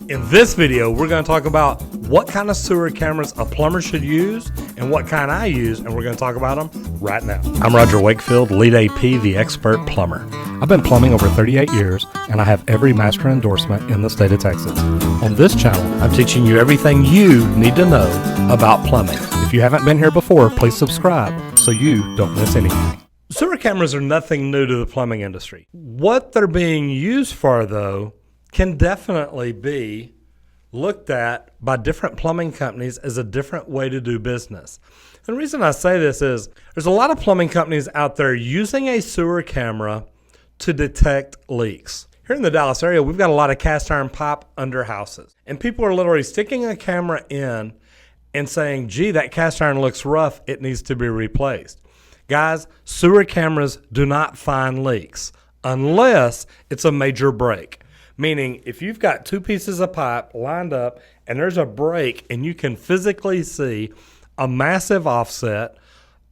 In this video, we're going to talk about what kind of sewer cameras a plumber should use and what kind I use, and we're going to talk about them right now. I'm Roger Wakefield, Lead AP, the expert plumber. I've been plumbing over 38 years, and I have every master endorsement in the state of Texas. On this channel, I'm teaching you everything you need to know about plumbing. If you haven't been here before, please subscribe so you don't miss anything. Sewer cameras are nothing new to the plumbing industry. What they're being used for, though, can definitely be looked at by different plumbing companies as a different way to do business. And the reason I say this is there's a lot of plumbing companies out there using a sewer camera to detect leaks. Here in the Dallas area, we've got a lot of cast iron pipe under houses. And people are literally sticking a camera in and saying, gee, that cast iron looks rough, it needs to be replaced. Guys, sewer cameras do not find leaks unless it's a major break. Meaning, if you've got two pieces of pipe lined up and there's a break and you can physically see a massive offset,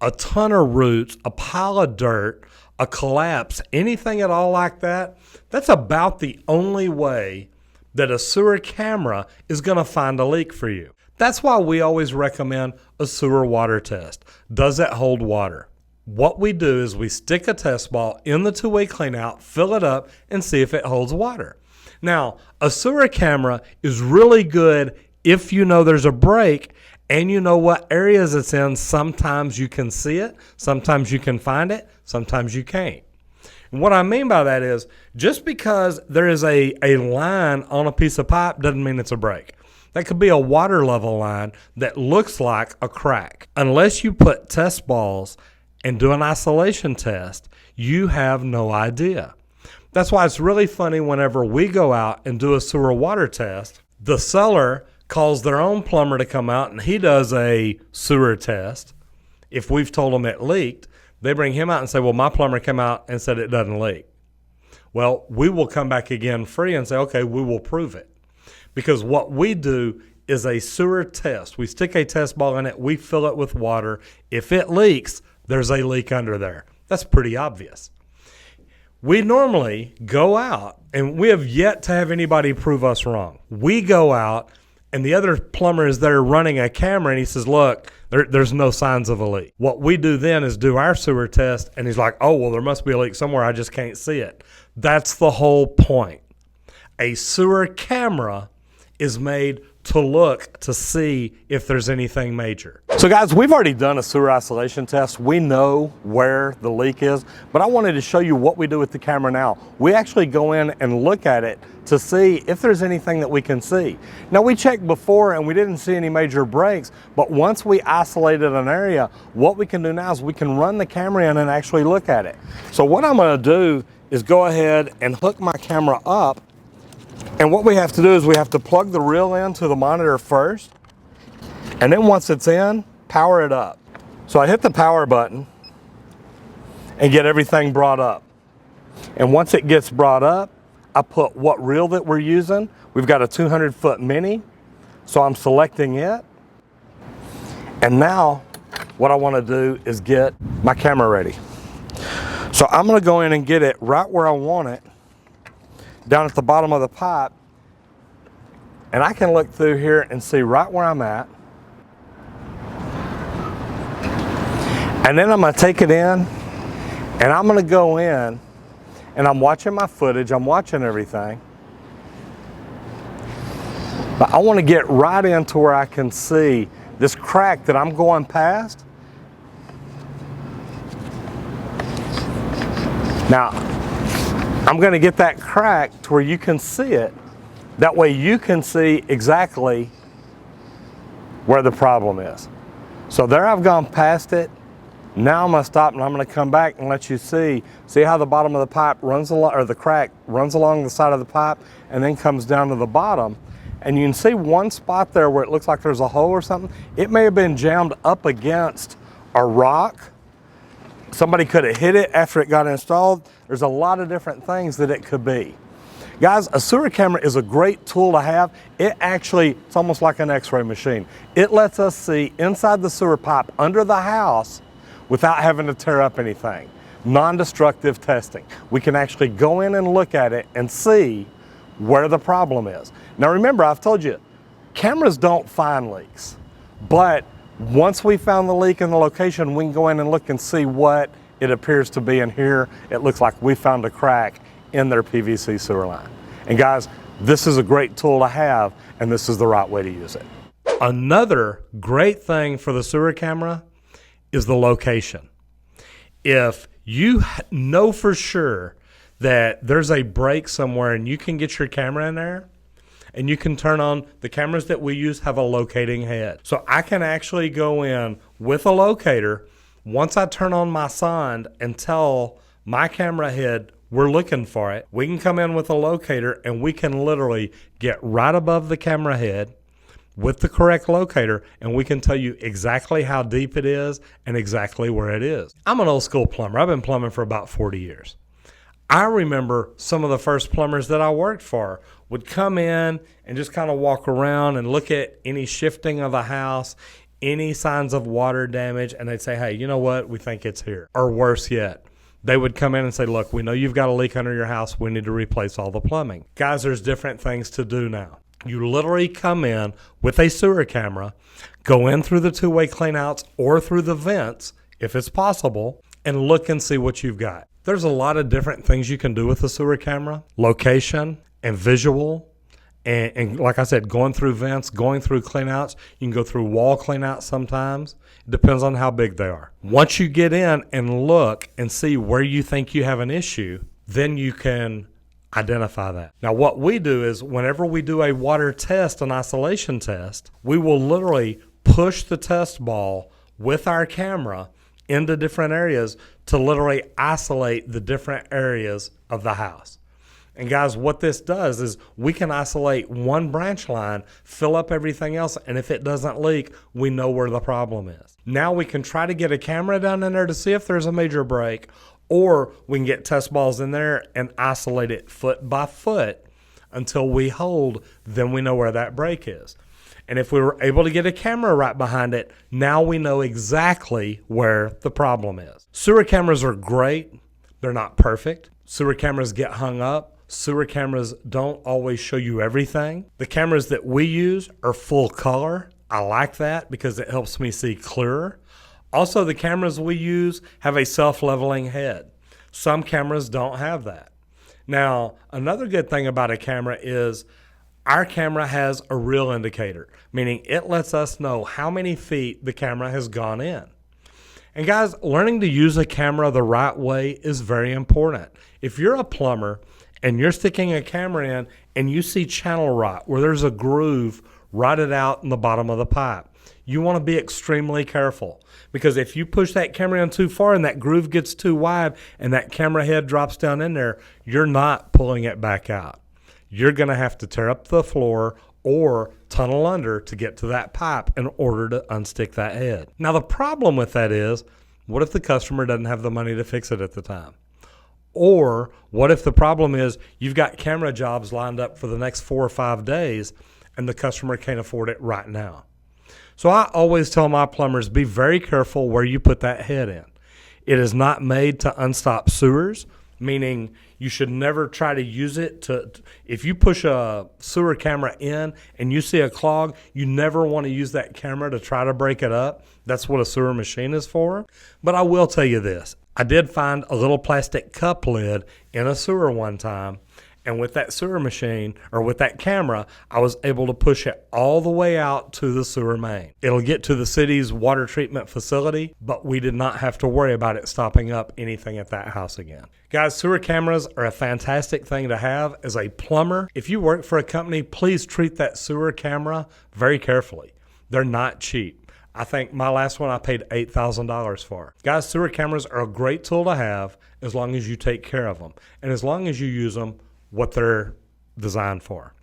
a ton of roots, a pile of dirt, a collapse, anything at all like that, that's about the only way that a sewer camera is going to find a leak for you. That's why we always recommend a sewer water test. Does it hold water? What we do is we stick a test ball in the two-way cleanout, fill it up, and see if it holds water. Now, a sewer camera is really good if you know there's a break and you know what areas it's in. Sometimes you can see it, sometimes you can find it, sometimes you can't. And what I mean by that is just because there is a line on a piece of pipe doesn't mean it's a break. That could be a water level line that looks like a crack. Unless you put test balls and do an isolation test, you have no idea. That's why it's really funny whenever we go out and do a sewer water test, the seller calls their own plumber to come out and he does a sewer test. If we've told them it leaked, they bring him out and say, well, my plumber came out and said it doesn't leak. Well, we will come back again free and say, okay, we will prove it. Because what we do is a sewer test. We stick a test ball in it, we fill it with water. If it leaks, there's a leak under there. That's pretty obvious. We normally go out, and we have yet to have anybody prove us wrong. We go out, and the other plumber is there running a camera, and he says, look, there's no signs of a leak. What we do then is do our sewer test, and he's like, oh, well, there must be a leak somewhere. I just can't see it. That's the whole point. A sewer camera is made to look to see if there's anything major. So guys, we've already done a sewer isolation test. We know where the leak is, but I wanted to show you what we do with the camera now. We actually go in and look at it to see if there's anything that we can see. Now we checked before and we didn't see any major breaks, but once we isolated an area, what we can do now is we can run the camera in and actually look at it. So what I'm gonna do is go ahead and hook my camera up. And what we have to do is we have to plug the reel into the monitor first, and then once it's in, power it up. So I hit the power button and get everything brought up. And once it gets brought up, I put what reel that we're using. We've got a 200-foot mini, so I'm selecting it. And now what I want to do is get my camera ready. So I'm going to go in and get it right where I want it, down at the bottom of the pipe, and I can look through here and see right where I'm at. And then I'm going to take it in and I'm going to go in and I'm watching my footage, I'm watching everything, but I want to get right into where I can see this crack that I'm going past. Now I'm going to get that crack to where you can see it. That way you can see exactly where the problem is. So there I've gone past it. Now I'm going to stop and I'm going to come back and let you see how the bottom of the pipe runs along, or the crack runs along the side of the pipe and then comes down to the bottom. And you can see one spot there where it looks like there's a hole or something. It may have been jammed up against a rock. Somebody could have hit it after it got installed. There's a lot of different things that it could be. Guys, a sewer camera is a great tool to have. It's almost like an x-ray machine. It lets us see inside the sewer pipe under the house without having to tear up anything. Non-destructive testing. We can actually go in and look at it and see where the problem is. Now remember, I've told you, cameras don't find leaks, but once we found the leak in the location, we can go in and look and see what it appears to be in here. It looks like we found a crack in their PVC sewer line. And guys, this is a great tool to have, and this is the right way to use it. Another great thing for the sewer camera is the location. If you know for sure that there's a break somewhere and you can get your camera in there, and you can turn on, the cameras that we use have a locating head. So I can actually go in with a locator. Once I turn on my sound and tell my camera head we're looking for it, we can come in with a locator and we can literally get right above the camera head with the correct locator, and we can tell you exactly how deep it is and exactly where it is. I'm an old school plumber. I've been plumbing for about 40 years. I remember some of the first plumbers that I worked for would come in and just kind of walk around and look at any shifting of the house, any signs of water damage, and they'd say, hey, you know what? We think it's here. Or worse yet, they would come in and say, look, we know you've got a leak under your house. We need to replace all the plumbing. Guys, there's different things to do now. You literally come in with a sewer camera, go in through the two-way cleanouts or through the vents, if it's possible, and look and see what you've got. There's a lot of different things you can do with the sewer camera. Location and visual. And like I said, going through vents, going through cleanouts. You can go through wall cleanouts sometimes. It depends on how big they are. Once you get in and look and see where you think you have an issue, then you can identify that. Now what we do is whenever we do a water test, an isolation test, we will literally push the test ball with our camera into different areas to literally isolate the different areas of the house. And guys, what this does is we can isolate one branch line, fill up everything else, and if it doesn't leak, we know where the problem is. Now we can try to get a camera down in there to see if there's a major break, or we can get test balls in there and isolate it foot by foot until we hold, then we know where that break is. And if we were able to get a camera right behind it, now we know exactly where the problem is. Sewer cameras are great. They're not perfect. Sewer cameras get hung up. Sewer cameras don't always show you everything. The cameras that we use are full color. I like that because it helps me see clearer. Also, the cameras we use have a self-leveling head. Some cameras don't have that. Now, another good thing about a camera is our camera has a reel indicator, meaning it lets us know how many feet the camera has gone in. And guys, learning to use a camera the right way is very important. If you're a plumber and you're sticking a camera in and you see channel rot where there's a groove rotted out in the bottom of the pipe, you want to be extremely careful, because if you push that camera in too far and that groove gets too wide and that camera head drops down in there, you're not pulling it back out. You're going to have to tear up the floor or tunnel under to get to that pipe in order to unstick that head. Now, the problem with that is, what if the customer doesn't have the money to fix it at the time? Or what if the problem is you've got camera jobs lined up for the next 4 or 5 days and the customer can't afford it right now? So I always tell my plumbers, be very careful where you put that head in. It is not made to unstop sewers, meaning you should never try to use it to, if you push a sewer camera in and you see a clog, you never want to use that camera to try to break it up. That's what a sewer machine is for. But I will tell you this, I did find a little plastic cup lid in a sewer one time, and with that sewer machine, or with that camera, I was able to push it all the way out to the sewer main. It'll get to the city's water treatment facility, but we did not have to worry about it stopping up anything at that house again. Guys, sewer cameras are a fantastic thing to have as a plumber. If you work for a company, please treat that sewer camera very carefully. They're not cheap. I think my last one I paid $8,000 for. Guys, sewer cameras are a great tool to have as long as you take care of them and as long as you use them what they're designed for.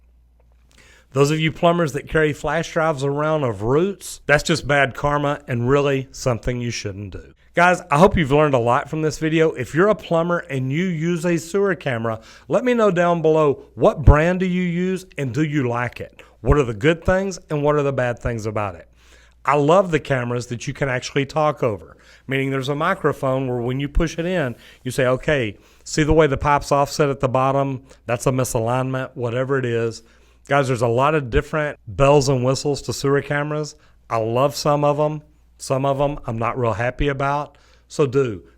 Those of you plumbers that carry flash drives around of roots, that's just bad karma and really something you shouldn't do. Guys, I hope you've learned a lot from this video. If you're a plumber and you use a sewer camera, let me know down below, what brand do you use and do you like it? What are the good things and what are the bad things about it? I love the cameras that you can actually talk over, meaning there's a microphone where when you push it in, you say, okay, see the way the pipe's offset at the bottom? That's a misalignment, whatever it is. Guys, there's a lot of different bells and whistles to sewer cameras. I love some of them. Some of them I'm not real happy about. So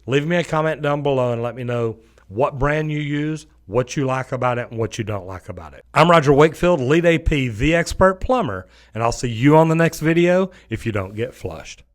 leave me a comment down below and let me know what brand you use, what you like about it, and what you don't like about it. I'm Roger Wakefield, Lead AP, the expert plumber, and I'll see you on the next video if you don't get flushed.